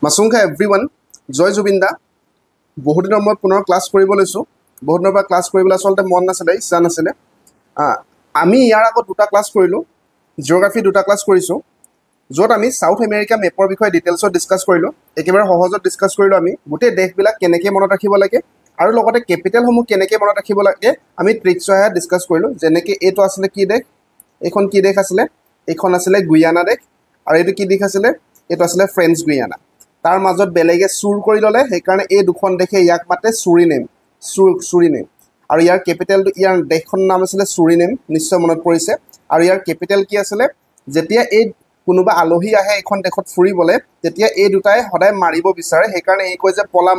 মাছুংখা everyone জয় জুবিন দা বহুত দিনৰ মূৰত পুনৰ ক্লাছ কৰিব লৈছোঁ বহুত দিনৰ পৰা ক্লাছ কৰিবলৈ আচলতে মন নাছিলে ইচ্ছা নাছিলে আমি ইয়াৰ আগত দুটা ক্লাছ কৰিলোঁ জিঅ'গ্ৰাফি দুটা ক্লাছ কৰিছোঁ য'ত আমি সাউথ আমেৰিকা মেপৰ বিষয়ে ডিটেইলছত ডিছকাছ কৰিলোঁ একেবাৰে সহজত ডিছকাছ কৰিলোঁ আমি গোটেই দেশবিলাক কেনেকৈ মনত ৰাখিব লাগে আৰু লগতে কেপিটেলসমূহ কেনেকৈ মনত ৰাখিব লাগে আমি ট্ৰিক্স সহায়ত ডিছকাছ কৰিলোঁ যেনেকৈ এইটো আছিলে কি দেশ এইখন কি দেশ আছিলে এইখন আছিলে গুয়ানা দেশ আৰু এইটো কি দেশ আছিলে এইটো আছিলে ফ্ৰেঞ্চ গুয়ানা তাৰ মাজত বেলেগে চুৰ কৰি ল'লে সেইকাৰণে এই দুখন দেশে ইয়াক মাতে চুৰিনেম আৰু ইয়াৰ কেপিটেলটো ইয়াৰ দেশখনৰ নাম আছিলে চুৰিনেম নিশ্চয় মনত পৰিছে আৰু ইয়াৰ কেপিটেল কি আছিলে যেতিয়া এই কোনোবা আলহী আহে এখন দেশত ফুৰিবলৈ তেতিয়া এই দুটাই সদায় মাৰিব বিচাৰে সেইকাৰণে এই কয় যে পলা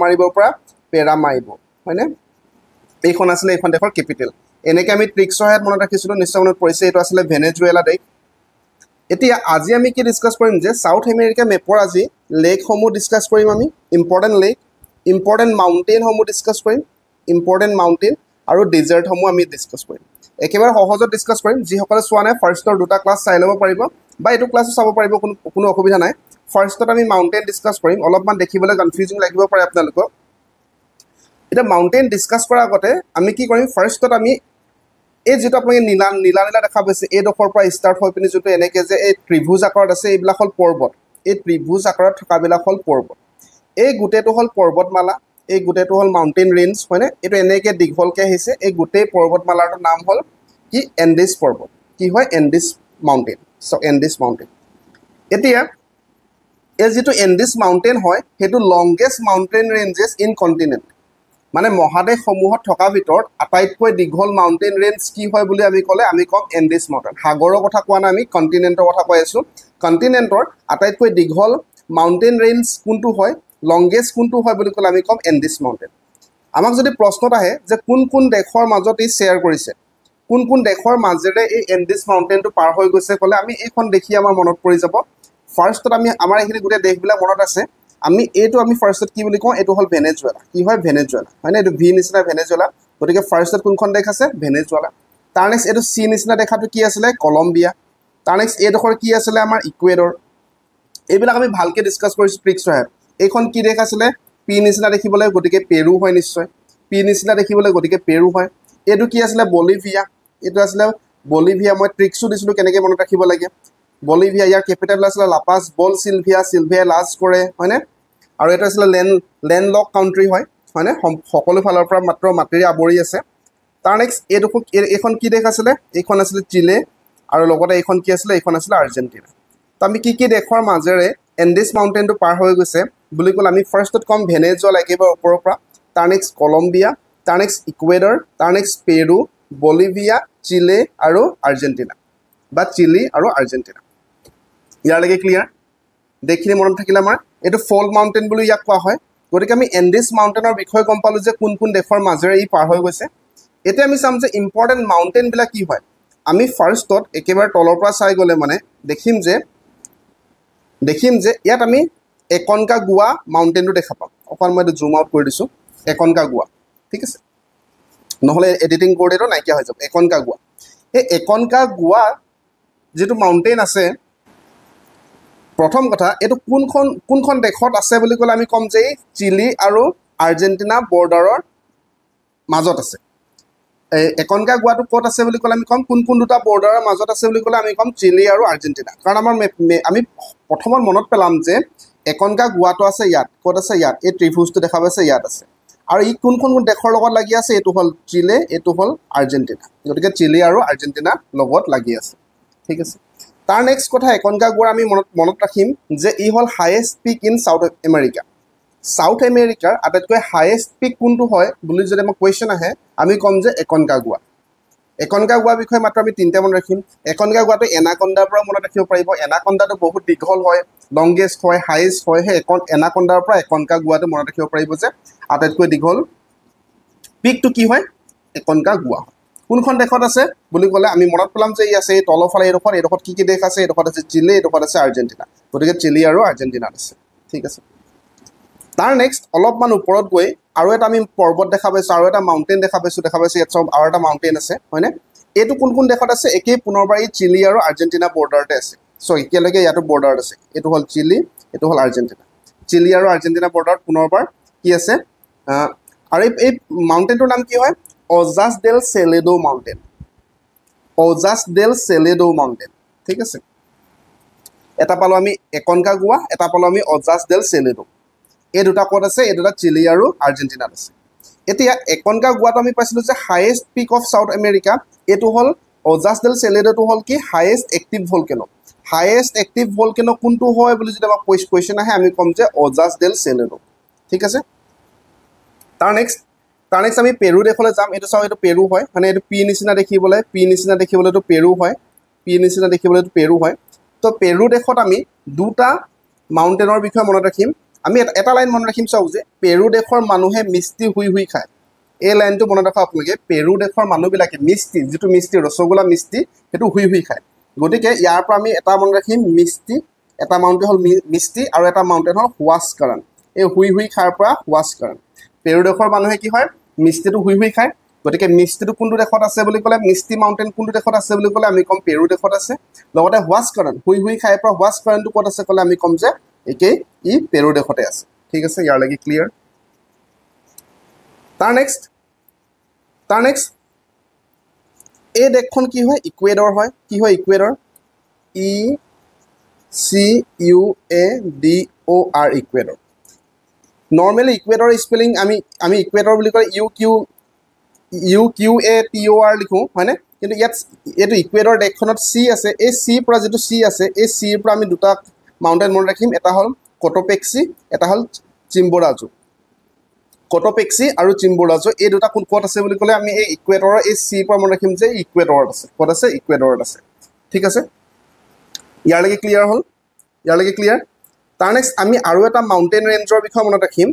মাৰিবৰ পৰা পেৰা মাৰিব হয়নে এইখন আছিলে এইখন দেশৰ কেপিটেল এনেকৈ আমি ট্ৰিক্স সহায়ত মনত ৰাখিছিলোঁ নিশ্চয় মনত পৰিছে এইটো আছিলে ভেনেজুৱেলা দেশ এতিয়া আজি আমি কি ডিছকাছ কৰিম যে সাউথ আমেৰিকা মেপৰ আজি লেকসমূহ ডিছকাছ কৰিম আমি ইম্পৰ্টেণ্ট লেক ইম্পৰ্টেণ্ট মাউণ্টেইনসমূহ ডিছকাছ কৰিম ইম্পৰ্টেণ্ট মাউণ্টেইন আৰু ডেজাৰ্টসমূহ আমি ডিছকাছ কৰিম একেবাৰে সহজত ডিছকাছ কৰিম যিসকলে চোৱা নাই ফাৰ্ষ্টৰ দুটা ক্লাছ চাই ল'ব পাৰিব বা এইটো ক্লাছো চাব পাৰিব কোনো অসুবিধা নাই ফাৰ্ষ্টত আমি মাউণ্টেইন ডিছকাছ কৰিম অলপমান দেখিবলৈ কনফিউজিং লাগিব পাৰে আপোনালোকক এতিয়া মাউণ্টেইন ডিছকাছ কৰাৰ আগতে আমি কি কৰিম ফাৰ্ষ্টত আমি এই যেটো আপোনালোকে নীলা দেখা পাইছে এইডোখৰ পৰা ষ্টাৰ্ট হৈ পিনি যেটো এনেকৈ যে এই ত্ৰিভুজ আকাৰত আছে এইবিলাক হ'ল পৰ্বত এই ত্ৰিভুজ আকাৰত থকাবিলাক হ'ল পৰ্বত এই গোটেইটো হ'ল পৰ্বতমালা এই গোটেইটো হ'ল মাউণ্টেইন ৰেঞ্জ হয়নে এইটো এনেকৈ দীঘলকৈ আহিছে এই গোটেই পৰ্বতমালাটোৰ নাম হ'ল কি এণ্ডিছ পৰ্বত কি হয় এণ্ডিছ মাউণ্টেইন এণ্ডিছ মাউণ্টেইন এতিয়া এই যেটো এণ্ডিছ মাউণ্টেইন হয় সেইটো longest mountain ranges in continent মানে মহাদেশসমূহত থকা ভিতৰত আটাইতকৈ দীঘল মাউণ্টেইন ৰেঞ্জ কি হয় বুলি আমি ক'লে আমি ক'ম এণ্ডিছ মাউণ্টেইন সাগৰৰ কথা কোৱা নাই আমি কণ্টিনেণ্টৰ কথা কৈ আছোঁ কণ্টিনেণ্টৰ আটাইতকৈ দীঘল মাউণ্টেইন ৰেঞ্জ কোনটো হয় লংগেষ্ট কোনটো হয় বুলি ক'লে আমি ক'ম এণ্ডিছ মাউণ্টেইন আমাক যদি প্ৰশ্নত আহে যে কোন দেশৰ মাজত ই শ্বেয়াৰ কৰিছে কোন দেশৰ মাজেৰে এই এণ্ডিছ মাউণ্টেইনটো পাৰ হৈ গৈছে ক'লে আমি এইখন দেখি আমাৰ মনত পৰি যাব ফাৰ্ষ্টত আমি আমাৰ এইখিনি গোটেই দেশবিলাক মনত আছে আমি এইটো আমি ফাৰ্ষ্টত কি বুলি কওঁ এইটো হ'ল ভেনেজুৱেলা কি হয় ভেনেজুৱেলা হয়নে এইটো ভি নিচিনা ভেনেজুৱেলা গতিকে ফাৰ্ষ্টত কোনখন দেশ আছে ভেনেজুৱেলা তাৰ নেক্সট এইটো চি নিচিনা দেখাটো কি আছিলে কলম্বিয়া তাৰ নেক্সট এইডোখৰ কি আছিলে আমাৰ ইকুৱেডৰ এইবিলাক আমি ভালকৈ ডিছকাছ কৰিছোঁ ট্ৰিক্স সহায়ত এইখন কি দেশ আছিলে পি নিচিনা দেখিবলৈ গতিকে পেৰু হয় নিশ্চয় পি নিচিনা দেখিবলৈ গতিকে পেৰু হয় এইটো কি আছিলে বলিভিয়া এইটো আছিলে বলিভিয়া মই ট্ৰিক্সো দিছিলোঁ কেনেকৈ মনত ৰাখিব লাগে বলিভিয়া ইয়াৰ কেপিটেল আছিলে লাপাছ বল চিলভিয়াই লাজ কৰে হয়নে আৰু এইটো আছিলে লেণ্ডলক কাউণ্ট্ৰি হয়নে সকলো ফালৰ পৰা মাত্ৰ মাটিৰে আৱৰি আছে তাৰ নেক্সট এইখন কি দেশ আছিলে এইখন আছিলে চিলে আৰু লগতে এইখন কি আছিলে এইখন আছিলে আৰ্জেণ্টিনা তো আমি কি দেশৰ মাজেৰে এণ্ডিছ মাউণ্টেইনটো পাৰ হৈ গৈছে বুলি ক'লে আমি ফাৰ্ষ্টত ক'ম ভেনেজুৱেলা একেবাৰে ওপৰৰ পৰা তাৰ নেক্সট কলম্বিয়া তাৰ নেক্সট ইকুৱেডৰ তাৰ নেক্সট পেৰু বলিভিয়া চিলে আৰু আৰ্জেণ্টিনা বা চিলি আৰু আৰ্জেণ্টিনা ইয়ালৈকে ক্লিয়াৰ দেশখিনি মনত থাকিলে আমাৰ এইটো ফল মাউণ্টেইন বুলি ইয়াক কোৱা হয় গতিকে আমি এণ্ডিছ মাউণ্টেইনৰ বিষয়ে গম পালোঁ যে কোন দেশৰ মাজেৰে ই পাৰ হৈ গৈছে এতিয়া আমি চাম যে ইম্পৰ্টেণ্ট মাউণ্টেইনবিলাক কি হয় আমি ফাৰ্ষ্টত একেবাৰে তলৰ পৰা চাই গ'লে মানে দেখিম যে ইয়াত আমি একনকা গোৱা মাউণ্টেইনটো দেখা পাম অকণ মই এইটো জুম আউট কৰি দিছোঁ একনকা গোৱা ঠিক আছে নহ'লে এডিটিং কৰোঁতেতো নাইকিয়া হৈ যাব একনকা গোৱা এই একনকা গোৱা যিটো মাউণ্টেইন আছে প্ৰথম কথা এইটো কোনখন দেশত আছে বুলি ক'লে আমি ক'ম যে চিলি আৰু আৰ্জেণ্টিনা বৰ্ডাৰৰ মাজত আছে একনকা গোৱাটো ক'ত আছে বুলি ক'লে আমি ক'ম কোন দুটা বৰ্ডাৰৰ মাজত আছে বুলি ক'লে আমি ক'ম চিলি আৰু আৰ্জেণ্টিনা কাৰণ আমাৰ আমি প্ৰথমত মনত পেলাম যে একনকা গোৱাটো আছে ইয়াত ক'ত আছে ইয়াত এই ত্ৰিভুজটো দেখা পাইছে ইয়াত আছে আৰু ই কোন দেশৰ লগত লাগি আছে এইটো হ'ল চিলে এইটো হ'ল আৰ্জেণ্টিনা গতিকে চিলি আৰু আৰ্জেণ্টিনা লগত লাগি আছে ঠিক আছে তাৰ নেক্সট কথা একনকা গোৱাৰ আমি মনত ৰাখিম যে ই হ'ল হায়েষ্ট পিক ইন সাউথ আমেৰিকাৰ আটাইতকৈ হায়েষ্ট পিক কোনটো হয় বুলি যদি আমাক কুৱেশ্যন আহে আমি ক'ম যে একনকা গোৱাৰ বিষয়ে মাত্ৰ আমি তিনিটা মনত ৰাখিম একনকা গোৱাটো এনাকন্দাৰ পৰা মনত ৰাখিব পাৰিব এনাকন্দাটো বহুত দীঘল হয় লংগেষ্ট হয় হায়েষ্ট হয় সেই এনাকন্দাৰ পৰা একনকা গোৱাটো মনত ৰাখিব পাৰিব যে আটাইতকৈ দীঘল পিকটো কি হয় একনকা গোৱা হয় কোনখন দেশত আছে বুলি ক'লে আমি মনত পেলাম যে ই আছে এই তলৰফালে এইডোখৰত কি দেশ আছে এইডোখৰত আছে চিলি এইডোখৰত আছে আৰ্জেণ্টিনা গতিকে চিলি আৰু আৰ্জেণ্টিনাত আছে ঠিক আছে তাৰ নেক্সট অলপমান ওপৰত গৈ আৰু এটা আমি পৰ্বত দেখা পাইছোঁ আৰু এটা মাউণ্টেইন দেখা পাইছোঁ ইয়াত চব আৰু এটা মাউণ্টেইন আছে হয়নে এইটো কোন দেশত আছে একেই পুনৰবাৰ এই চিলি আৰু আৰ্জেণ্টিনা বৰ্ডাৰতে আছে সো এতিয়ালৈকে ইয়াতো বৰ্ডাৰত আছে এইটো হ'ল চিলি এইটো হ'ল আৰ্জেণ্টিনা চিলি আৰু আৰ্জেণ্টিনা বৰ্ডাৰত পুনৰবাৰ কি আছে আৰু এই মাউণ্টেইনটোৰ নাম কি হয় অজাছ ডেল চেলেডো মাউণ্টেইন অজাছ ডেল চেলেডো মাউণ্টেইন ঠিক আছে এটা পালো আমি একনকাগুৱা এটা পালো আমি অজাছ ডেল চেলেডো এই দুটা ক'ত আছে এই দুটা চিলি আৰু আৰ্জেণ্টিনাত আছে এতিয়া একনকাগুৱাটো আমি পাইছিলোঁ যে highest peak of south America এইটো হ'ল অজাছ ডেল চেলেডোটো হ'ল কি highest active volcano highest active volcano কোনটো হয় বুলি যদি আমাক কুৱেশ্যন আহে আমি ক'ম যে অজাছ ডেল চেলেডো ঠিক আছে তাৰ নেক্সট আমি পেৰু দেশলৈ যাম এইটো চাওঁ এইটো পেৰু হয় মানে এইটো পি নিচিনা দেখিবলৈ এইটো পেৰু হয় পি নিচিনা দেখিবলৈ এইটো পেৰু হয় তো পেৰু দেশত আমি দুটা মাউণ্টেইনৰ বিষয়ে মনত ৰাখিম আমি এটা লাইন মনত ৰাখিম চাওক যে পেৰু দেশৰ মানুহে মিষ্টি হুই খায় এই লাইনটো মনত ৰাখক আপোনালোকে পেৰু দেশৰ মানুহবিলাকে মিষ্টি যিটো মিষ্টি ৰসগোল্লা মিষ্টি সেইটো হুই খায় গতিকে ইয়াৰ পৰা আমি এটা মনত ৰাখিম মিষ্টি এটা মাউণ্টেইন হ'ল মিষ্টি আৰু এটা মাউণ্টেইন হ'ল হুৱাছকাৰণ এই হুই খাৰ পৰা হুৱাছকাৰণ পেৰু দেশৰ মানুহে কি হয় মিষ্টিটো হুই খায় গতিকে মিষ্টিটো কোনটো দেশত আছে বুলি ক'লে মিষ্টি মাউণ্টেইন কোনটো দেশত আছে বুলি ক'লে আমি ক'ম পেৰু দেশত আছে লগতে হুৱাছকাৰণ হুই খাই পৰা হুৱাছকাৰণটো ক'ত আছে ক'লে আমি ক'ম যে একেই ই পেৰু দেশতে আছে ঠিক আছে ইয়াৰলৈকে ক্লিয়াৰ তাৰ নেক্সট এই দেশখন কি হয় ইকুৱেডৰ হয় কি হয় Ecuador ECUADOR Ecuador normally Ecuador spelling আমি ইকুৱেডৰ বুলি ক'লে UQATOR লিখোঁ হয়নে কিন্তু ইয়াত এইটো ইকুৱেডৰ দেশখনত চি আছে এই চিৰ পৰা যিটো চি আছে এই চিৰ পৰা আমি দুটা মাউণ্টেইন মনত ৰাখিম এটা হ'ল কট'পেক্সি এটা হ'ল চিম্বোৰাজো কট'পেক্সি আৰু চিম্বোৰাজো এই দুটা ক'ত আছে বুলি ক'লে আমি এই ইকুৱেডৰৰ এই চিৰ পৰা মনত ৰাখিম যে ইকুৱেডৰত আছে ক'ত আছে ইকুৱেডৰত আছে ঠিক আছে ইয়াৰলৈকে ক্লিয়াৰ তাৰ নেক্সট আমি আৰু এটা মাউণ্টেইন ৰেঞ্জৰ বিষয়ে মনত ৰাখিম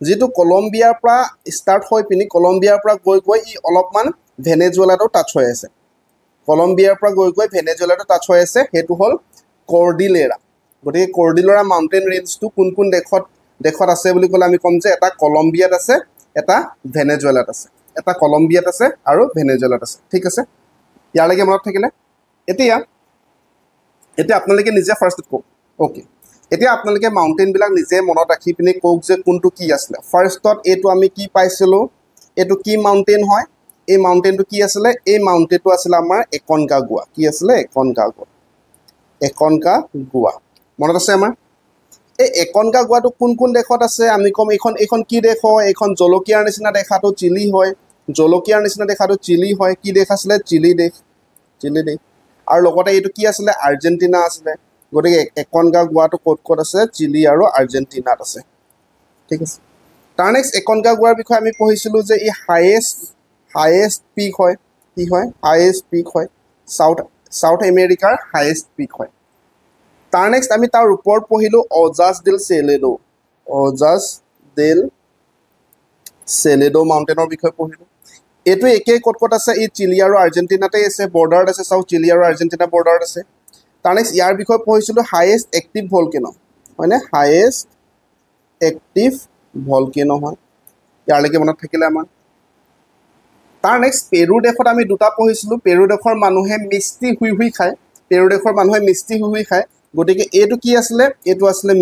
যিটো কলম্বিয়াৰ পৰা ষ্টাৰ্ট হৈ পিনি কলম্বিয়াৰ পৰা গৈ ই অলপমান ভেনেজুৱেলাটো টাচ হৈ আছে কলম্বিয়াৰ পৰা গৈ ভেনেজুৱেলাটো টাচ হৈ আছে সেইটো হ'ল কৰ্ডিলেৰা গতিকে কৰ্ডিলেৰা মাউণ্টেইন ৰেঞ্জটো কোন দেশত আছে বুলি ক'লে আমি ক'ম যে এটা কলম্বিয়াত আছে এটা ভেনেজুৱেলাত আছে এটা কলম্বিয়াত আছে আৰু ভেনেজুৱেলাত আছে ঠিক আছে ইয়ালৈকে মনত থাকিলে এতিয়া আপোনালোকে নিজে ফাৰ্ষ্টত কওক অ'কে এতিয়া আপোনালোকে মাউণ্টেইনবিলাক নিজে মনত ৰাখি পিনি কওক যে কোনটো কি আছিলে ফাৰ্ষ্টত এইটো আমি কি পাইছিলোঁ এইটো কি মাউণ্টেইন হয় এই মাউণ্টেইনটো কি আছিলে এই মাউণ্টেইনটো আছিলে আমাৰ একনকাগুৱা কি আছিলে একনকাগুৱা মনত আছে আমাৰ এই একনকাগুৱাটো কোন দেশত আছে আমি ক'ম এইখন কি দেশ হয় এইখন জলকীয়াৰ নিচিনা দেখাটো চিলি হয় জলকীয়াৰ নিচিনা দেখাটো চিলি হয় কি দেশ আছিলে চিলি দেশ আৰু লগতে এইটো কি আছিলে আৰ্জেণ্টিনা আছিলে গতিকে একনকাগুৱাটো ক'ত আছে চিলি আৰু আৰ্জেণ্টিনাত আছে ঠিক আছে তাৰ নেক্সট একনকাগুৱাৰ বিষয়ে আমি পঢ়িছিলোঁ যে ই হাইয়েষ্ট পিক হয় কি হয় হাইয়েষ্ট পিক হয় চাউথ আমেৰিকাৰ হাইয়েষ্ট পিক হয় তাৰ নেক্সট আমি তাৰ ওপৰত পঢ়িলোঁ অজাছ ডেল চেলেডো মাউণ্টেইনৰ বিষয়ে পঢ়িলোঁ এইটো একেই ক'ত আছে ই চিলি আৰু আৰ্জেণ্টিনাতে আছে বৰ্ডাৰত আছে চাওক চিলি আৰু আৰ্জেণ্টিনা বৰ্ডাৰত আছে তাৰ নেক্সট ইয়াৰ বিষয়ে পঢ়িছিলোঁ হাইয়েষ্ট এক্টিভ ভলকেনো হয়নে হাইয়েষ্ট এক্টিভ ভলকেনো হয় ইয়ালৈকে মনত থাকিলে আমাৰ তাৰ নেক্সট পেৰু দেশত আমি দুটা পঢ়িছিলোঁ পেৰু দেশৰ মানুহে মিষ্টি হুই খায় গতিকে এইটো কি আছিলে এইটো আছিলে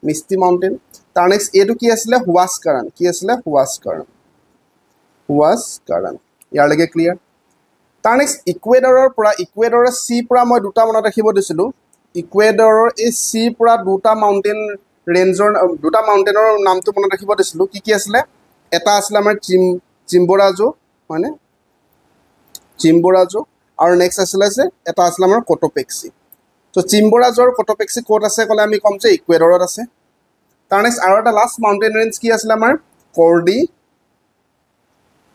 মিষ্টি মাউণ্টেইন তাৰ নেক্সট এইটো কি আছিলে হুৱাছকাৰণ ইয়ালৈকে ক্লিয়াৰ তাৰ নেক্সট ইকুৱেডৰৰ চি পৰা মই দুটা মনত ৰাখিব দিছিলোঁ ইকুৱেডৰৰ এই চি পৰা দুটা মাউণ্টেইনৰ নামটো মনত ৰাখিব দিছিলোঁ কি আছিলে এটা আছিলে আমাৰ চিম্বোৰাজো হয়নে চিম্বোৰাজো আৰু নেক্সট আছিলে যে এটা আছিলে আমাৰ কট'পেক্সি তো চিম্বোৰাজো আৰু কট'পেক্সি ক'ত আছে ক'লে আমি ক'ম যে ইকুৱেডৰত আছে তাৰ নেক্সট আৰু এটা লাষ্ট মাউণ্টেইন ৰেঞ্জ কি আছিলে আমাৰ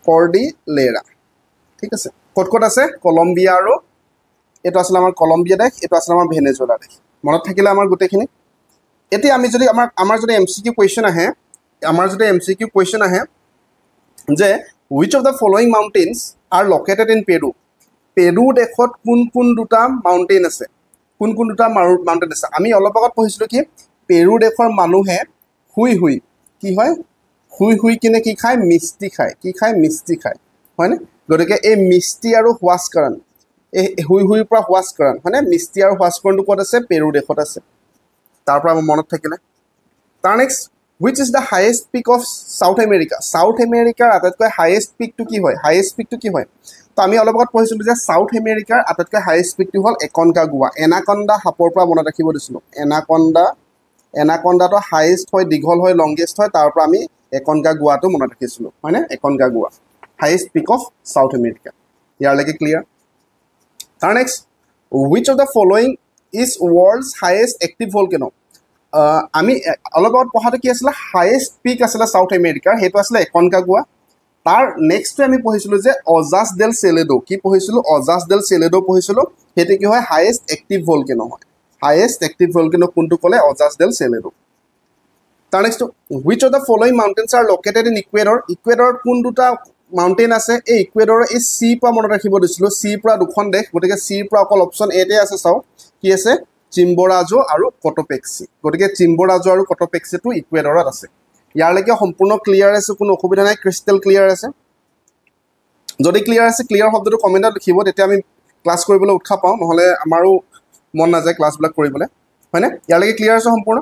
কৰ্ডিলেৰা ঠিক আছে ক'ত আছে কলম্বিয়া আৰু এইটো আছিলে আমাৰ কলম্বিয়া দেশ এইটো আছিলে আমাৰ ভেনেজুৱেলা দেশ মনত থাকিলে আমাৰ গোটেইখিনি এতিয়া আমি যদি আমাৰ যদি MCQ কুৱেশ্যন আহে যে which of the following mountains are located in পেৰু দেশত কোন দুটা মাউণ্টেইন আছে আমি অলপ আগত পঢ়িছিলোঁ কি পেৰু দেশৰ মানুহে হুই কিনে কি খায় মিষ্টি খায় হয়নে গতিকে এই মিষ্টি আৰু হুৱাছকাৰণ এই হুইৰ পৰা হুৱাস্কৰণ হয়নে মিষ্টি আৰু হুৱাস্কৰণটো ক'ত আছে পেৰু দেশত আছে তাৰ পৰা আমাৰ মনত থাকিলে তাৰ next which is the highest peak of South America South America আটাইতকৈ highest peak টো কি হয় highest peak টো কি হয় তো আমি অলপ আগত পঢ়িছিলো যে South America আটাইতকৈ highest peak টো হ'ল Aconcagua এনাকন্দা সাপৰ পৰা মনত ৰাখিব দিছিলো এনাকন্দাটো হাইয়েষ্ট হয় দীঘল হয় লংগেষ্ট হয় তাৰ পৰা আমি Aconcagua টো মনত ৰাখিছিলো হয়নে Aconcagua highest peak of South America ইয়াৰলৈকে ক্লিয়াৰ তাৰ next which of the following is world's highest active volcano আমি অলপ আগত পঢ়াটো কি আছিলে হাইয়েষ্ট পিক আছিলে সাউথ আমেৰিকাৰ হেতু আছিলে Aconcagua তাৰ নেক্সটটো আমি পঢ়িছিলো যে অজাছ ডেল সেলেডো কি পঢ়িছিলো অজাছ ডেল সেলেডো পঢ়িছিলো হেতু কি হয় হাইয়েষ্ট এক্টিভ ভলকেনো হয় হাইয়েষ্ট এক্টিভ ভলকেনো কোনটো ক'লে অজাছ ডেল সেলেডো তাৰ next which of the following mountains are located in equator কোন দুটা মাউন্টেইন আছে এই ইকুৱেডৰৰ এই সি পৰা মনত ৰাখিব দিছিলো সি পৰা দুখন দেশ গতিকে সি পৰা অকল অপচন এ তে আছে চাও কি আছে চিম্বোৰাজো আৰু কটোপেক্সি গতিকে চিম্বোৰাজো আৰু কটোপেক্সি টু ইকুৱেডৰত আছে ইয়াৰলৈকে সম্পূৰ্ণ ক্লিয়াৰ আছে কোনো অসুবিধা নাই ক্ৰিস্টেল ক্লিয়াৰ আছে যদি ক্লিয়াৰ আছে ক্লিয়াৰ শব্দটো কমেন্টত লিখিব তেতিয়া আমি ক্লাছ কৰিবলৈ উৎসাহ পাওঁ নহলে আমাৰো মন নাযায় ক্লাছবিলাক কৰিবলৈ হয়নে ইয়াৰলৈকে ক্লিয়াৰ আছে সম্পূৰ্ণ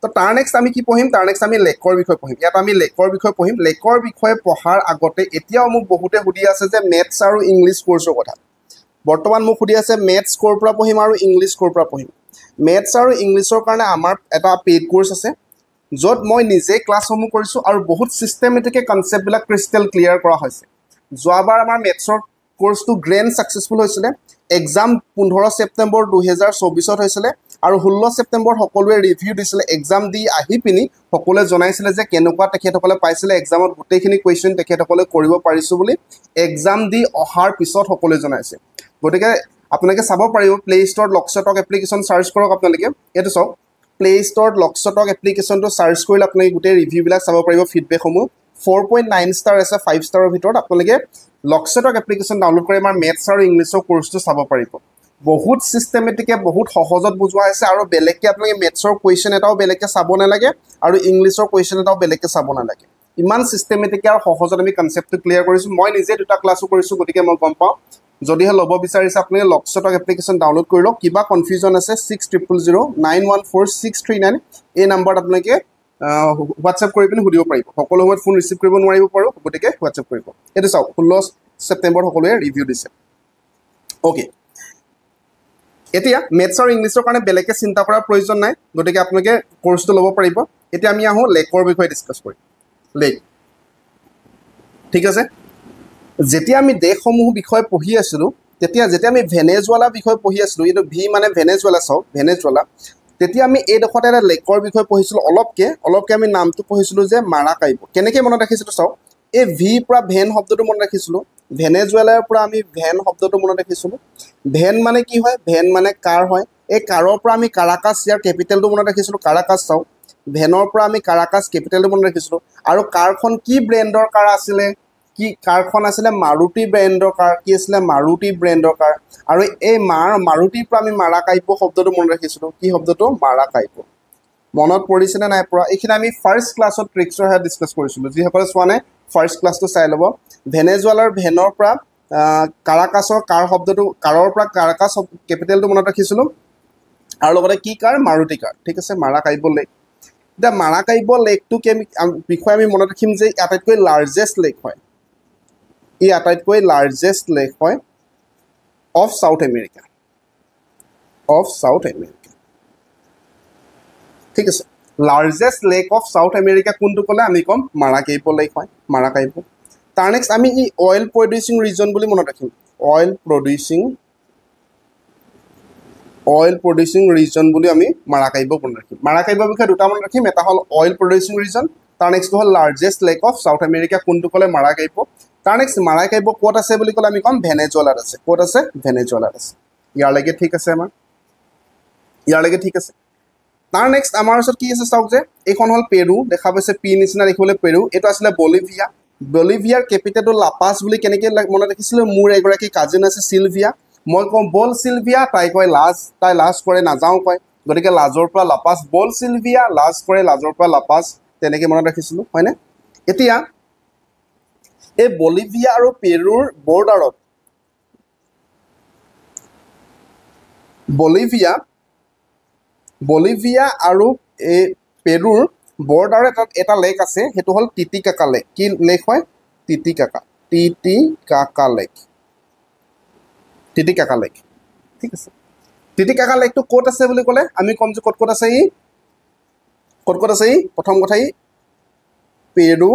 তো তাৰ নেক্সট আমি কি পঢ়িম তাৰ নেক্সট আমি লেকৰ বিষয় পঢ়িম ইয়াত আমি লেকৰ বিষয় পঢ়িম লেকৰ বিষয়ে পঢ়াৰ আগতে এতিয়াও মোক বহুতে সুধি আছে যে মেথছ আৰু ইংলিছ কোৰ্ছৰ কথা বৰ্তমান মোক সুধি আছে মেথছ কোৰ পৰা পঢ়িম আৰু ইংলিছ কোৰ পৰা পঢ়িম মেথছ আৰু ইংলিছৰ কাৰণে আমাৰ এটা পেইড কোৰ্ছ আছে য'ত মই নিজে ক্লাছসমূহ কৰিছোঁ আৰু বহুত চিষ্টেমেটিকে কনচেপ্টবিলাক ক্ৰিষ্টেল ক্লিয়াৰ কৰা হৈছে যোৱাবাৰ আমাৰ মেথছৰ কোৰ্ছটো গ্ৰেণ্ড ছাকচেছফুল হৈছিলে এক্সাম 15 ছেপ্টেম্বৰ 2024 হৈছিলে আৰু 16 ছেপ্টেম্বৰ সকলোৱে ৰিভিউ দিছিলে এক্সাম দি আহি পিনি সকলোৱে জনাইছিলে যে কেনেকুৱা তেখেতসকলে পাইছিলে এক্সামত গোটেইখিনি কুৱেশ্যন তেখেতসকলে কৰিব পাৰিছোঁ বুলি এক্সাম দি অহাৰ পিছত সকলোৱে জনাইছে গতিকে আপোনালোকে চাব পাৰিব প্লে ষ্টৰত লক্সটক এপ্লিকেশ্যন চাৰ্চ কৰক আপোনালোকে এইটো চাওক প্লে ষ্টৰত লক্সটক এপ্লিকেশ্যনটো চাৰ্চ কৰিলে আপোনালোকে গোটেই ৰিভিউবিলাক চাব পাৰিব ফিডবেকসমূহ 4.9 ষ্টাৰ আছে 5 ষ্টাৰৰ ভিতৰত আপোনালোকে লক্সটক এপ্লিকেশ্যন ডাউনলোড কৰি আমাৰ মেথছ আৰু ইংলিছৰ কোৰ্ছটো চাব পাৰিব বহুত চিষ্টেমেটিকে বহুত সহজত বুজোৱা হৈছে আৰু বেলেগকে আপোনালোকে মেথছৰ কুৱেশ্যন এটাও বেলেগকে চাব নালাগে আৰু ইংলিছৰ কুৱেশ্যন এটাও বেলেগকে চাব নালাগে ইমান চিষ্টেমেটিকে আৰু সহজত আমি কনচেপ্টটো ক্লিয়াৰ কৰিছোঁ মই নিজে দুটা ক্লাছো কৰিছোঁ গতিকে মই গম পাওঁ যদিহে ল'ব বিচাৰিছে আপোনালোকে লক্সটক এপ্লিকেশ্যন ডাউনলোড কৰি লওক কিবা কনফিউজন আছে 6000914639 এই নাম্বাৰত আপোনালোকে হোৱাটছএপ কৰি পিনি সুধিব পাৰিব সকলো সময়ত ফোন ৰিচিভ কৰিব নোৱাৰিব পাৰোঁ গতিকে হোৱাটছএপ কৰিব এইটো চাওক 16 ছেপ্টেম্বৰ সকলোৱে ৰিভিউ দিছে অ'কে এতিয়া মেথছ আৰু ইংলিছৰ কাৰণে বেলেগকে চিন্তা কৰাৰ প্ৰয়োজন নাই গতিকে আপোনালোকে কোৰ্ছটো ল'ব পাৰিব এতিয়া আমি আহোঁ লেকৰ বিষয়ে ডিছকাছ কৰিম লেক ঠিক আছে যেতিয়া আমি দেশসমূহ বিষয় পঢ়ি আছিলোঁ তেতিয়া আমি ভেনেজুৱেলা বিষয় পঢ়ি আছিলোঁ এইটো ভি মানে ভেনেজুৱেলা চাওক ভেনেজুৱেলা তেতিয়া আমি এই ডোখৰতে এটা লেকৰ বিষয় পঢ়িছিলোঁ অলপকে আমি নামটো পঢ়িছিলোঁ যে মাৰাকাইবো কেনেকৈ মনত ৰাখিছিলোঁ চাওক এই ভি পৰা ভেন শব্দটো মনত ৰাখিছিলোঁ ভেনেজুৱেলাৰ পৰা আমি ভেন শব্দটো মনত ৰাখিছিলোঁ ভেন মানে কি হয় ভেন মানে কাৰ হয় এই কাৰৰ পৰা আমি কাৰাকাছ ইয়াৰ কেপিটেলটো মনত ৰাখিছিলোঁ কাৰাকাছ চাওক ভেনৰ পৰা আমি কাৰাকাছ কেপিটেলটো মনত ৰাখিছিলোঁ আৰু কাৰখন কি ব্ৰেণ্ডৰ কাৰ আছিলে কি কাৰখন আছিলে মাৰুতি ব্ৰেণ্ডৰ কাৰ কি আছিলে মাৰুতি ব্ৰেণ্ডৰ কাৰ আৰু এই মাৰুতিৰ পৰা আমি মাৰাকাইবো শব্দটো মনত ৰাখিছিলোঁ কি শব্দটো মাৰাকাইবো মনত পৰিছেনে নাই পৰা এইখিনি আমি ফাৰ্ষ্ট ক্লাছত ট্ৰিক্সৰ হেড ডিছকাছ কৰিছিলোঁ যিসকলে চোৱা নাই ফাৰ্ষ্ট ক্লাছটো চাই ল'ব ভেনেজুৱেলাৰ ভেনৰ পৰা কাৰাকাছৰ কাৰ শব্দটো কাৰৰ পৰা কাৰাকাছ কেপিটেলটো মনত ৰাখিছিলোঁ আৰু লগতে কি কাৰ মাৰুতি কাৰ ঠিক আছে মাৰাকাইবো লেক এতিয়া মাৰাকাইবো লেকটোকে বিষয়ে আমি মনত ৰাখিম যে আটাইতকৈ লাৰ্জেষ্ট লেক হয় ই আটাইতকৈ লাৰ্জেষ্ট লেক হয় অফ সাউথ আমেৰিকা ঠিক আছে largest lake of south America কোনটো ক'লে আমি ক'ম মাৰাকাইবো লেক হয় মাৰাকাইবো তাৰ নেক্সট আমি ই অইল প্ৰডিউচিং ৰিজন বুলি মনত ৰাখিম অইল প্ৰডিউচিং ৰিজন বুলি আমি মাৰাকাইবো মনত ৰাখিম মাৰাকাইবো বিষয়ে দুটা মনত ৰাখিম এটা হ'ল অইল প্ৰডিউচিং ৰিজন তাৰ নেক্সটটো হ'ল largest lake of south America কোনটো ক'লে মাৰাকাইবো তাৰ নেক্সট মাৰাকাইবো ক'ত আছে বুলি ক'লে আমি ক'ম ভেনেজুৱেলাত আছে ক'ত আছে ভেনেজুৱেলাত আছে ইয়াৰলৈকে ঠিক আছে আমাৰ ইয়াৰলৈকে ঠিক আছে তাৰ নেক্সট আমাৰ ওচৰত কি আছে চাওক যে এইখন হ'ল পেৰু দেখা পাইছে পি নিচিনা দেখিবলৈ পেৰু এইটো আছিলে বলিভিয়াৰ কেপিটেলটো লাপাছ বুলি কেনেকৈ মনত ৰাখিছিলোঁ মোৰ এগৰাকী কাজিন আছে চিলভিয়া মই কওঁ বল চিলভিয়া তাই কয় লাজ তাই লাজ কৰে নাযাওঁ কয় গতিকে লাজৰ পৰা লাপাছ বল চিলভিয়া লাজ কৰে লাজৰ পৰা লাপাছ তেনেকৈ মনত ৰাখিছিলোঁ হয়নে এতিয়া এই বলিভিয়া আৰু পেৰুৰ বৰ্ডাৰত বলিভিয়া আৰু এই পেৰুৰ বৰ্ডাৰত এটা লেক আছে সেইটো হ'ল টিটিকাকা লেক কি লেক হয় টিটিকাকা লেক ঠিক আছে টিটিকাকা লেকটো ক'ত আছে বুলি ক'লে আমি ক'ম যে ক'ত আছে ই প্ৰথম কথা ই পেৰু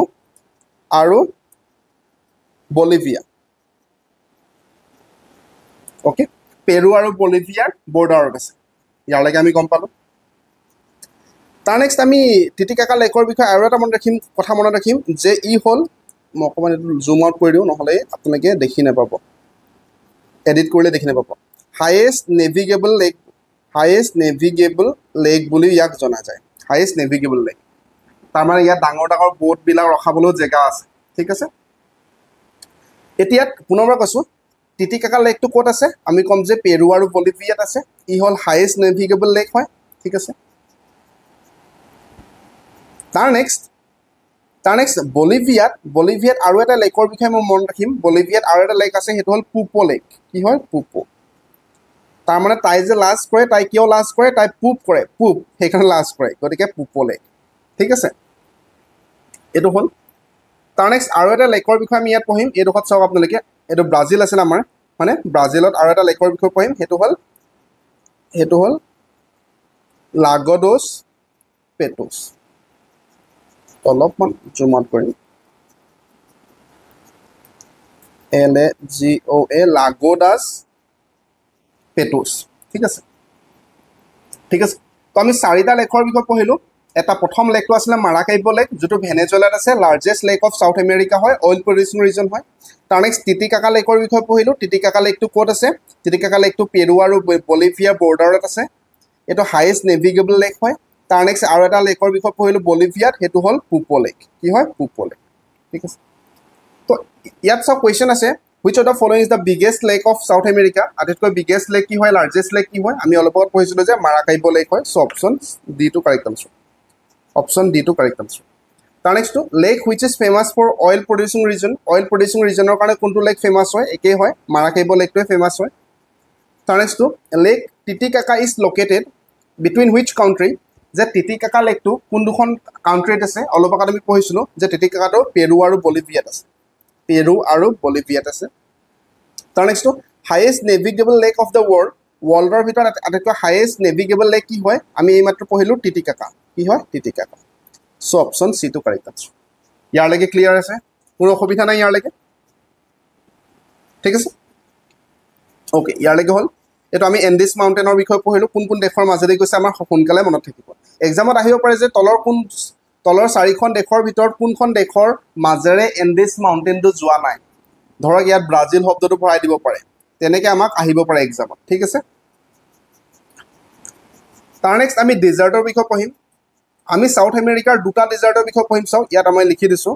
আৰু বলিভিয়া ওকে পেৰু আৰু বলিভিয়াৰ বৰ্ডাৰত আছে ইয়ালৈকে আমি গম পালোঁ তাৰ নেক্সট আমি টিটিকাকা লেকৰ বিষয়ে আৰু এটা কথা মনত ৰাখিম যে ই হ'ল মই অকণমান এইটো জুম আউট কৰি দিওঁ নহ'লে আপোনালোকে দেখি নাপাব এডিট কৰিলে দেখি নাপাব হাইয়েষ্ট নেভিগেবল লেক বুলি ইয়াক জনা যায় হাইয়েষ্ট নেভিগেবল লেক তাৰমানে ইয়াত ডাঙৰ ডাঙৰ বোটবিলাক ৰখাবলৈও জেগা আছে ঠিক আছে এতিয়া পুনৰবাৰ কৈছোঁ টিটিকাকা লেকটো ক'ত আছে আমি ক'ম যে পেৰু আৰু বলিভিয়াত আছে ই হ'ল হাইয়েষ্ট নেভিগেবল লেক হয় ঠিক আছে তাৰ নেক্সট বলিভিয়াত আৰু এটা লেকৰ বিষয়ে মই মনত ৰাখিম বলিভিয়াত আৰু এটা লেক আছে সেইটো হ'ল পুপো লেক কি হয় পুপো তাৰমানে তাই যে লাজ কৰে তাই কিয় লাজ কৰে তাই পুপ সেইকাৰণে লাজ কৰে গতিকে পুপো লেক ঠিক আছে এইটো হ'ল তাৰ নেক্সট আৰু এটা লেকৰ বিষয়ে আমি ইয়াত পঢ়িম এইডোখৰত চাওক আপোনালোকে এইটো ব্ৰাজিল আছিল আমাৰ মানে ব্ৰাজিলত আৰু এটা লেকৰ বিষয়ে পঢ়িম সেইটো হ'ল লাগোডছ পেটোছ অলপমান জুম আউট কৰিম LAGOA লাগোডাছ পেটোছ ঠিক আছে তো আমি চাৰিটা লেকৰ বিষয়ে পঢ়িলোঁ এটা প্ৰথম লেকটো আছিলে মাৰাকাইবো লেক যিটো ভেনেজুৱেলাত আছে largest lake of south America হয় অইল প্ৰডিউচিং ৰিজন হয় তাৰ নেক্সট টিটিকাকা লেকৰ বিষয়ে পঢ়িলোঁ টিটিকাকা লেকটো ক'ত আছে টিটিকাকা লেকটো পেৰু আৰু বলিভিয়াৰ বৰ্ডাৰত আছে এইটো হাইয়েষ্ট নেভিগেবল লেক হয় তাৰ নেক্সট আৰু এটা লেকৰ বিষয়ে পঢ়িলোঁ বলিভিয়াত সেইটো হ'ল পুপো লেক কি হয় পুপো লেক ঠিক আছে তো ইয়াত চাওক কুৱেশ্যন আছে which of the following is the biggest lake of south America আটাইতকৈ বিগেষ্ট লেক কি হয় লাৰ্জেষ্ট লেক কি হয় আমি অলপ আগত পঢ়িছিলোঁ যে মাৰাকাইবো লেক হয় so' option D to correct answer তাৰ নেক্সটটো lake which is famous for oil producing ৰিজনৰ কাৰণে কোনটো লেক ফেমাছ হয় একেই হয় মাৰাকাইবো লেকটোৱে ফেমাছ হয় তাৰ নেক্সটটো lake Titicaca is located between which country যে টিটিকাকা লেকটো কোন দুখন কাউণ্ট্ৰিত আছে অলপ আগত আমি পঢ়িছিলোঁ যে টিটিকাকাটো পেৰু আৰু বলিভিয়াত আছে তাৰ নেক্সটটো highest navigable lake of the ৱৰ্ল্ডৰ ভিতৰত আটাইতকৈ হাইয়েষ্ট নেভিগেবল লেক কি হয় আমি এইমাত্ৰ পঢ়িলোঁ টিটিকাকা কি হয় Titicaca so' option C to correct answer ইয়াৰলৈকে ক্লিয়াৰ আছে কোনো অসুবিধা নাই ইয়াৰলৈকে ঠিক আছে অ'কে ইয়াৰলৈকে হ'ল এইটো আমি এণ্ডিছ মাউণ্টেইনৰ বিষয়ে পঢ়িলোঁ কোন দেশৰ মাজেদি গৈছে আমাৰ সোনকালে মনত থাকিব এক্সামত আহিব পাৰে যে তলৰ চাৰিখন দেশৰ ভিতৰত কোনখন দেশৰ মাজেৰে এণ্ডিছ মাউণ্টেইনটো যোৱা নাই ধৰক ইয়াত ব্ৰাজিল শব্দটো ভৰাই দিব পাৰে তেনেকৈ আমাক আহিব পাৰে এক্সামত ঠিক আছে তাৰ নেক্সট আমি ডেজাৰ্টৰ বিষয়ে পঢ়িম আমি সাউথ আমেৰিকাৰ দুটা ডেজাৰ্টৰ বিষয়ে পঢ়িম চাওক ইয়াত আমি লিখি দিছোঁ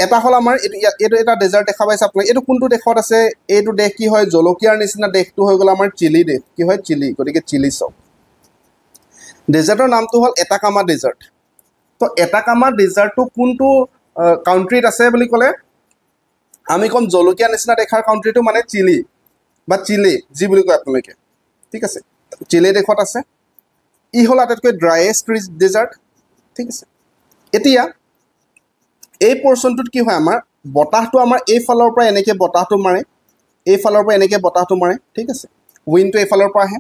এটা হ'ল আমাৰ এইটো এটা ডেজাৰ্ট দেখা পাইছে আপোনালোকে এইটো কোনটো দেশত আছে এইটো দেশ কি হয় জলকীয়াৰ নিচিনা দেশটো হৈ গ'ল আমাৰ চিলি দেশ কি হয় চিলি গতিকে চিলি চাওক ডেজাৰ্টৰ নামটো হ'ল এটাকামা ডেজাৰ্ট তো এটাকামা ডেজাৰ্টটো কোনটো কাউণ্ট্ৰিত আছে বুলি ক'লে আমি ক'ম জলকীয়া নিচিনা দেখাৰ কাউণ্ট্ৰিটো মানে চিলি বা চিলি যি বুলি কয় আপোনালোকে ঠিক আছে চিলি দেশত আছে ই হ'ল আটাইতকৈ ড্ৰাইয়েষ্ট ডেজাৰ্ট ঠিক আছে এতিয়া এই পৰ্চনটোত কি হয় আমাৰ বতাহটো আমাৰ এইফালৰ পৰা এনেকৈ বতাহটো মাৰে ঠিক আছে উইণ্ডটো এইফালৰ পৰা আহে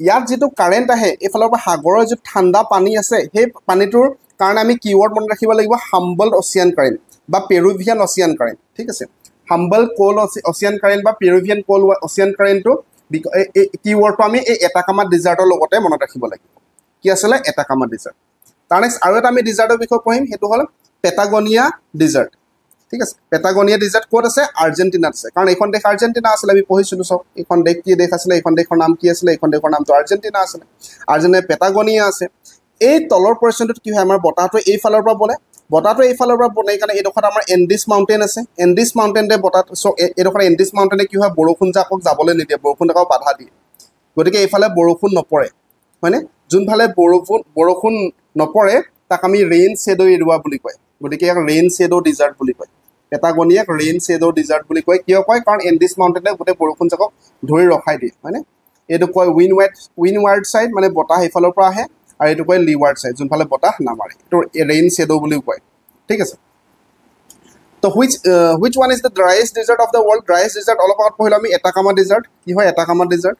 ইয়াত যিটো কাৰেণ্ট আহে এইফালৰ পৰা সাগৰৰ যিটো ঠাণ্ডা পানী আছে সেই পানীটোৰ কাৰণে আমি কিৱৰ্ড মনত ৰাখিব লাগিব হাম্বল অচিয়ান কাৰেণ্ট বা পেৰুভিয়ান অচিয়ান কাৰেণ্ট ঠিক আছে হাম্বল কোল অচিয়ান কাৰেণ্ট বা পেৰুভিয়ান কোল অচিয়ান কাৰেণ্টটো কিৱৰ্ডটো আমি এই এটাকামা ডেজাৰ্টৰ লগতে মনত ৰাখিব লাগিব কি আছিলে এটাকামা ডেজাৰ্ট তাৰ নেক্সট আৰু এটা আমি ডেজাৰ্টৰ বিষয়ে পঢ়িম সেইটো হ'ল পেটাগনিয়া ডেজাৰ্ট ঠিক আছে পেটাগনিয়া ডেজাৰ্ট ক'ত আছে আৰ্জেণ্টিনাত আছে কাৰণ এইখন দেশ আৰ্জেণ্টিনা আছিলে আমি পঢ়িছিলোঁ চাওক এইখন দেশ কি দেশ আছিলে এইখন দেশৰ নাম কি আছিলে এইখন দেশৰ নামটো আৰ্জেণ্টিনা আছিলে আৰ্জেণ্টিনা পেটাগনিয়া আছে এই তলৰ পৰ্চনটোত কি হয় আমাৰ বতাহটো এইফালৰ পৰা বলে কাৰণে এইডোখৰত আমাৰ এণ্ডিছ মাউণ্টেইন আছে এণ্ডিছ মাউণ্টেইনে বতাহটো চ' এইডোখৰ এণ্ডিছ মাউণ্টেইনে কি হয় বৰষুণ জাকক যাবলৈ নিদিয়ে বৰষুণ জাকক বাধা দিয়ে গতিকে এইফালে বৰষুণ নপৰে হয়নে যোনফালে বৰষুণ নপৰে তাক আমি ৰেইন শ্বেডো এৰিয়া বুলি কয় গতিকে ইয়াক ৰেইন শ্বেডো ডেজাৰ্ট বুলি কয় পেটাগনিয়াক ৰেইন শ্বেডো ডিজাৰ্ট বুলি কয় কিয় কয় কাৰণ এণ্ডিছ মাউণ্টেনে গোটেই বৰষুণ জাকক ধৰি ৰখাই দিয়ে হয়নে এইটো কয় উইনৱাৰ্ড ছাইড মানে বতাহ সেইফালৰ পৰা আহে আৰু এইটো কয় লিৱাৰ্ড ছাইড যোনফালে বতাহ নামাৰে এইটো ৰেইন শ্বেডো বুলিও কয় ঠিক আছে তো which one is the driest desert of the world driest desert অলপ আগত পঢ়িলো আমি এটাকামা desert কি হয় এটাকামা desert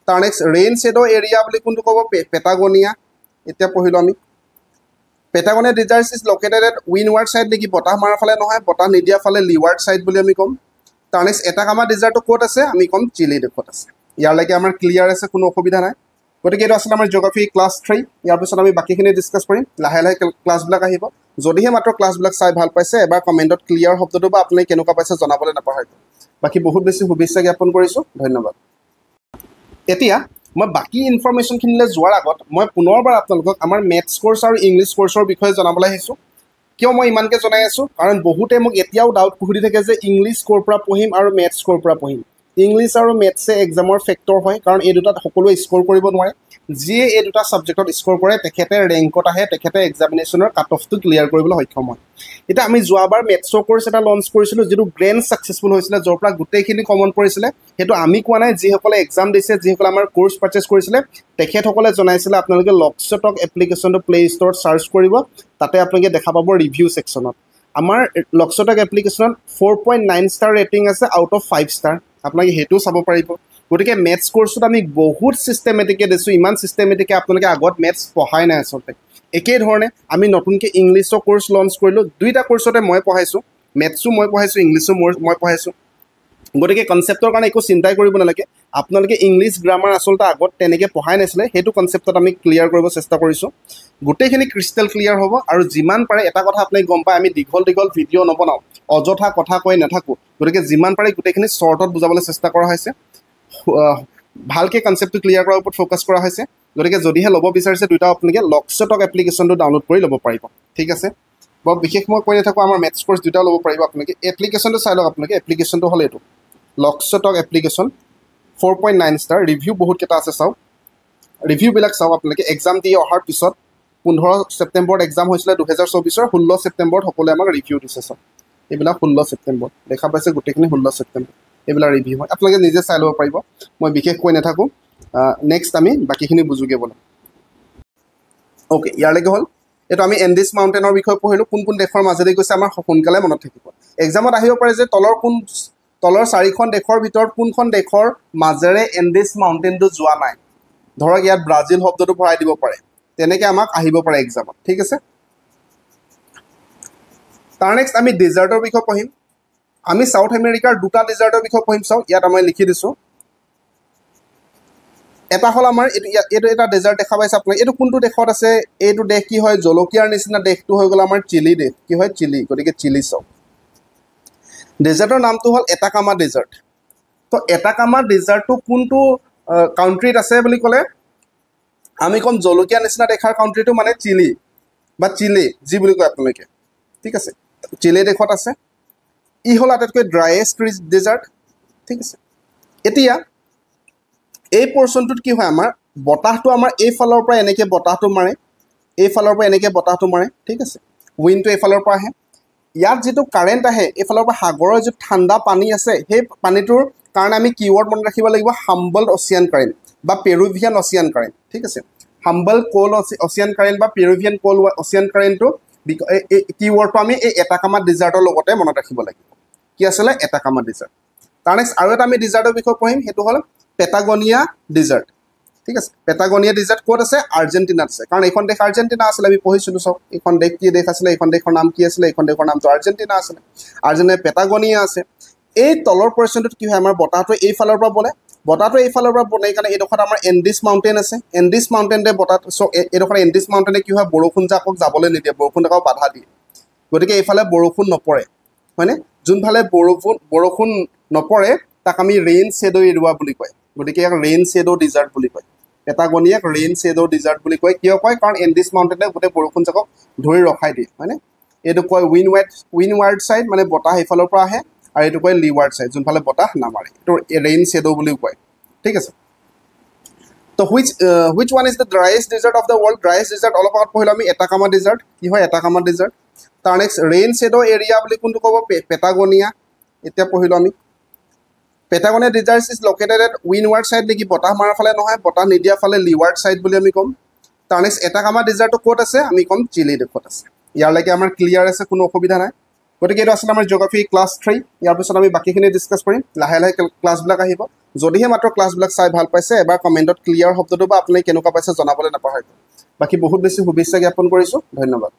তাৰ নেক্সট ৰেইন শ্বেডো এৰিয়া বুলি কোনটো ক'ব পেটাগনিয়া এতিয়া পঢ়িলো আমি পেটাগনিয়া desert is located at windward side নেকি বতাহ মাৰাৰ ফালে নহয় বতাহ নিদিয়া ফালে লিৱাৰ্ড সাইড বুলি আমি কম তাৰ নেক্সট এটাকামা desert ক'ত আছে আমি কম চিলি দেশত আছে ইয়াৰলৈকে আমাৰ ক্লিয়াৰ আছে কোনো অসুবিধা নাই গতিকে এইটো আছিল আমাৰ জিঅ'গ্ৰাফি ক্লাছ 3 ইয়াৰ পিছত আমি বাকিখিনি ডিছকাছ কৰিম লাহে লাহে ক্লাছবিলাক আহিব যদিহে মাত্ৰ ক্লাছবিলাক চাই ভাল পাইছে এবাৰ কমেণ্টত ক্লিয়াৰ শব্দটো বা আপুনি কেনেকুৱা পাইছে জনাবলৈ নাপাহৰিব বাকি বহুত বেছি শুভেচ্ছা জ্ঞাপন কৰিছোঁ ধন্যবাদ এতিয়া মই বাকি ইনফৰমেশ্যনখিনিলৈ যোৱাৰ আগত মই পুনৰবাৰ আপোনালোকক আমাৰ মেথছ কোৰ্ছ আৰু ইংলিছ কোৰ্ছৰ বিষয়ে জনাবলৈ আহিছোঁ কিয় মই ইমানকৈ জনাই আছোঁ কাৰণ বহুতে মোক এতিয়াও ডাউট সুধি থাকে যে ইংলিছ ক'ৰ পৰা পঢ়িম আৰু মেথছ ক'ৰ পৰা পঢ়িম ইংলিছ আৰু মেথছে এক্সামৰ ফেক্টৰ হয় কাৰণ এই দুটাত সকলোৱে স্ক'ৰ কৰিব নোৱাৰে যিয়ে এই দুটা ছাবজেক্টত স্ক'ৰ কৰে তেখেতে ৰেংকত আহে তেখেতে এক্সামিনেশ্যনৰ কাট অফটো ক্লিয়াৰ কৰিবলৈ সক্ষম হয় এতিয়া আমি যোৱাবাৰ মেথছৰ কোৰ্ছ এটা লঞ্চ কৰিছিলোঁ যিটো গ্ৰেণ্ড ছাকচেছফুল হৈছিলে য'ৰ পৰা গোটেইখিনি কমন পৰিছিলে সেইটো আমি কোৱা নাই যিসকলে এক্সাম দিছে যিসকলে আমাৰ কোৰ্ছ পাৰ্চেছ কৰিছিলে তেখেতসকলে জনাইছিলে আপোনালোকে লক্সটক এপ্লিকেশ্যনটো প্লে ষ্ট'ৰত চাৰ্চ কৰিব তাতে আপোনালোকে দেখা পাব ৰিভিউ ছেকশ্যনত আমাৰ লক্সটক এপ্লিকেশ্যনত 4.9 ষ্টাৰ ৰেটিং আছে আউট অফ 5 ষ্টাৰ আপোনালোকে সেইটোও চাব পাৰিব গতিকে মেথছ কোৰ্ছটোত আমি বহুত ছিষ্টেমেটিকে দিছোঁ ইমান ছিষ্টেমেটিকে আপোনালোকে আগত মেথছ পঢ়াই নাই আচলতে একেধৰণে আমি নতুনকৈ ইংলিছৰ কোৰ্ছ লঞ্চ কৰিলোঁ দুইটা কোৰ্ছতে মই পঢ়াইছোঁ মেথছো মই পঢ়াইছোঁ ইংলিছো মই পঢ়াইছোঁ গতিকে কনচেপ্টৰ কাৰণে একো চিন্তাই কৰিব নালাগে আপোনালোকে ইংলিছ গ্ৰামাৰ আচলতে আগত তেনেকৈ পঢ়াই নাছিলে সেইটো কনচেপ্টত আমি ক্লিয়াৰ কৰিব চেষ্টা কৰিছোঁ গোটেইখিনি ক্ৰিষ্টেল ক্লিয়াৰ হ'ব আৰু যিমান পাৰে এটা কথা আপুনি গম পায় আমি দীঘল ভিডিঅ' নবনাওঁ অযথা কথা কৈ নাথাকোঁ গতিকে যিমান পাৰে গোটেইখিনি শ্বৰ্টত বুজাবলৈ চেষ্টা কৰা হৈছে ভালকৈ কনচেপ্টটো ক্লিয়াৰ কৰাৰ ওপৰত ফ'কাছ কৰা হৈছে গতিকে যদিহে ল'ব বিচাৰিছে দুটা আপোনালোকে লক্সটক এপ্লিকেশ্যনটো ডাউনলোড কৰি ল'ব পাৰিব ঠিক আছে বৰ বিশেষ মই কৈ নাথাকোঁ আমাৰ মেথছ কোৰ্ছ দুটাও ল'ব পাৰিব আপোনালোকে এপ্লিকেশ্যনটো চাই লওক আপোনালোকে এপ্লিকেশ্যনটো হ'ল এইটো লক্সটক এপ্লিকেশ্যন 4.9 ষ্টাৰ ৰিভিউ বহুতকেইটা আছে চাওক ৰিভিউবিলাক চাওক আপোনালোকে এক্সাম দি অহাৰ পিছত 15 ছেপ্টেম্বৰত এক্সাম হৈছিলে 2024 16 ছেপ্টেম্বৰত সকলোৱে আমাক ৰিভিউ দিছে চাওক এইবিলাক 16 ছেপ্টেম্বৰ দেখা পাইছে গোটেইখিনি 16 ছেপ্টেম্বৰ এইবিলাক ৰিভিউ হয় আপোনালোকে নিজে চাই ল'ব পাৰিব মই বিশেষ কৈ নাথাকোঁ নেক্সট আমি বাকীখিনি বুজোগে ব'লো অ'কে ইয়ালৈকে হ'ল এইটো আমি এণ্ডিছ মাউণ্টেনৰ বিষয়ে পঢ়িলোঁ কোন দেশৰ মাজেদি গৈছে আমাৰ সোনকালে মনত থাকিব এক্সামত আহিব পাৰে যে তলৰ 4খন দেশৰ ভিতৰত কোনখন দেশৰ মাজেৰে এণ্ডিছ মাউণ্টেনটো যোৱা নাই ধৰক ইয়াত ব্ৰাজিল শব্দটো ভৰাই দিব পাৰে তেনেকৈ আমাক আহিব পাৰে এক্সামত ঠিক আছে তাৰ নেক্সট আমি ডেজাৰ্টৰ বিষয়ে পঢ়িম আমি সাউথ আমেৰিকাৰ দুটা ডেজাৰ্টৰ বিষয়ে পঢ়িম চাওক ইয়াত আমি লিখি দিছোঁ এটা হ'ল আমাৰ এইটো এটা ডেজাৰ্ট দেখা পাইছে আপোনাক এইটো কোনটো দেশত আছে এইটো দেশ কি হয় জলকীয়াৰ নিচিনা দেশটো হৈ গ'ল আমাৰ চিলি দেশ কি হয় চিলি গতিকে চিলি চাওক ডেজাৰ্টৰ নামটো হ'ল এটাকামা ডেজাৰ্ট তো এটাকামা ডেজাৰ্টটো কোনটো কাউণ্ট্ৰিত আছে বুলি ক'লে আমি ক'ম জলকীয়া নিচিনা দেখাৰ কাউণ্ট্ৰিটো মানে চিলি বা চিলি যি বুলি কয় আপোনালোকে ঠিক আছে চিলি দেশত আছে ই হ'ল আটাইতকৈ ড্ৰাইয়েষ্ট ডেজাৰ্ট ঠিক আছে এতিয়া এই পৰ্চনটোত কি হয় আমাৰ বতাহটো আমাৰ এইফালৰ পৰা এনেকৈ বতাহটো মাৰে এইফালৰ পৰা এনেকৈ বতাহটো মাৰে ঠিক আছে উইণ্ডটো এইফালৰ পৰা আহে ইয়াত যিটো কাৰেণ্ট আহে এইফালৰ পৰা সাগৰৰ যিটো ঠাণ্ডা পানী আছে সেই পানীটোৰ কাৰণে আমি কিৱৰ্ড মনত ৰাখিব লাগিব হাম্বল অচিয়ান কাৰেণ্ট বা পেৰুভিয়ান অচিয়ান কাৰেণ্ট ঠিক আছে হাম্বল কোল অচিয়ান কাৰেণ্ট বা পেৰুভিয়ান কোল অচিয়ান কাৰেণ্টটো কিৱৰ্ডটো আমি এই এটাকামা ডেজাৰ্টৰ লগতে মনত ৰাখিব লাগিব কি আছিলে এটাকামা ডেজাৰ্ট তাৰ নেক্সট আৰু এটা আমি ডেজাৰ্টৰ বিষয়ে পঢ়িম সেইটো হ'ল পেটাগনিয়া ডেজাৰ্ট ঠিক আছে পেটাগনিয়া ডেজাৰ্ট ক'ত আছে আৰ্জেণ্টিনাত আছে কাৰণ এইখন দেশ আৰ্জেণ্টিনা আছিলে আমি পঢ়িছিলোঁ চাওক এইখন দেশ কি দেশ আছিলে এইখন দেশৰ নাম কি আছিলে এইখন দেশৰ নামটো আৰ্জেণ্টিনা আছিলে আৰ্জেণ্টিনা পেটাগনিয়া আছে এই তলৰ পৰ্চনটোত কি হয় আমাৰ বতাহটো এইফালৰ পৰা বলে বতাহটো এইফালৰ পৰা বলে কাৰণে এইডোখৰত আমাৰ এণ্ডিছ মাউণ্টেন আছে এণ্ডিছ মাউণ্টেনে বতাহটো এইডোখৰ এণ্ডিছ মাউণ্টেনে কি হয় বৰষুণ জাকক যাবলৈ নিদিয়ে বৰষুণ জাকক বাধা দিয়ে গতিকে এইফালে বৰষুণ নপৰে হয়নে যোনফালে বৰষুণ নপৰে তাক আমি ৰেইন শ্বেডো এৰিয়া বুলি কয় গতিকে ইয়াক ৰেইন শ্বেডো ডিজাৰ্ট বুলি কয় পেটাগনিয়াক ৰেইন শ্বেডো ডিজাৰ্ট বুলি কয় কিয় কয় কাৰণ এণ্ডিছ মাউণ্টেনে গোটেই বৰষুণ জাকক ধৰি ৰখাই দিয়ে হয়নে এইটো কয় উইনৱাৰ্ড ছাইড মানে বতাহ সেইফালৰ পৰা আহে আৰু এইটো কয় লিৱাৰ্ড ছাইড যোনফালে বতাহ নামাৰে এইটো ৰেইন শ্বেডো বুলিও কয় ঠিক আছে তো which one is the driest desert of the world driest desert অলপ আগত পঢ়িলোঁ আমি এটাকামা ডেজাৰ্ট কি হয় এটাকামা ডেজাৰ্ট তাৰ নেক্সট ৰেইন শ্বেডো এৰিয়া বুলি কোনটো ক'ব পেটাগনিয়া এতিয়া পঢ়িলোঁ আমি Patagonia deserts is located at windward side নেকি বতাহ মাৰাৰ ফালে নহয় বতাহ নিদিয়াৰ ফালে লিৱাৰ্ড ছাইড বুলি আমি ক'ম তাৰ নেক্সট এটাকামা ডিজাৰ্টটো ক'ত আছে আমি ক'ম চিলি দেশত আছে ইয়াৰলৈকে আমাৰ ক্লিয়াৰ আছে কোনো অসুবিধা নাই গতিকে এইটো আছিলে আমাৰ জিঅ'গ্ৰাফী ক্লাছ 3 ইয়াৰ পিছত আমি বাকীখিনি ডিছকাছ কৰিম লাহে লাহে ক্লাছবিলাক আহিব যদিহে মাত্ৰ ক্লাছবিলাক চাই ভাল পাইছে এবাৰ কমেণ্টত ক্লিয়াৰ শব্দটো বা আপুনি কেনেকুৱা পাইছে জনাবলৈ নাপাহৰিব বাকী বহুত বেছি শুভেচ্ছা জ্ঞাপন কৰিছোঁ ধন্যবাদ